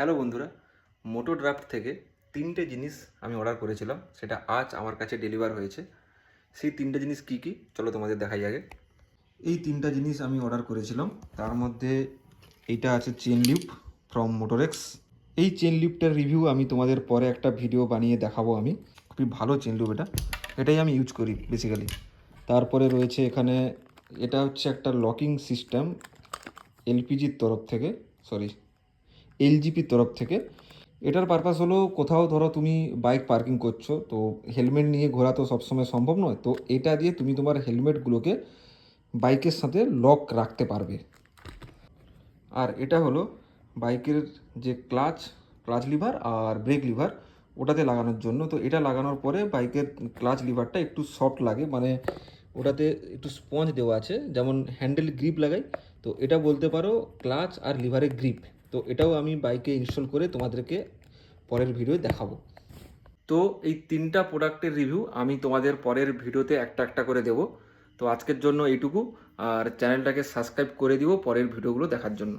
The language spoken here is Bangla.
হ্যালো বন্ধুরা, মোটো ড্রাফট থেকে 3টে জিনিস আমি অর্ডার করেছিলাম, সেটা আজ আমার কাছে ডেলিভার হয়েছে। সেই 3টে জিনিস কী কী চলো তোমাদের দেখাই আগে। এই 3টা জিনিস আমি অর্ডার করেছিলাম, তার মধ্যে এইটা আছে চেন লিউপ ফ্রম মোটোরেক্স। এই চেন লিউপটার রিভিউ আমি তোমাদের পরে একটা ভিডিও বানিয়ে দেখাবো। আমি খুবই ভালো চেন লিউপ, এটাই আমি ইউজ করি বেসিক্যালি। তারপরে রয়েছে এখানে, এটা হচ্ছে একটা লকিং সিস্টেম এলপিজির তরফ থেকে, সরি এলজিপির তরফ থেকে। এটার পারপাস হলো, কোথাও ধরো তুমি বাইক পার্কিং করছো, তো হেলমেট নিয়ে ঘোরা তো সবসময় সম্ভব নয়, তো এটা দিয়ে তুমি তোমার হেলমেটগুলোকে বাইকের সাথে লক রাখতে পারবে। আর এটা হলো বাইকের যে ক্লাচ লিভার আর ব্রেক লিভার, ওটাতে লাগানোর জন্য। তো এটা লাগানোর পরে বাইকের ক্লাচ লিভারটা একটু সফট লাগে, মানে ওটাতে একটু স্পঞ্জ দেওয়া আছে, যেমন হ্যান্ডেল গ্রিপ লাগাই, তো এটা বলতে পারো ক্লাচ আর লিভারের গ্রিপ। তো এটাও আমি বাইকে ইনস্টল করে তোমাদেরকে পরের ভিডিও দেখাবো। তো এই 3টা প্রোডাক্টের রিভিউ আমি তোমাদের পরের ভিডিওতে একটা একটা করে দেবো। তো আজকের জন্য এইটুকু, আর চ্যানেলটাকে সাবস্ক্রাইব করে দিও পরের ভিডিওগুলো দেখার জন্য।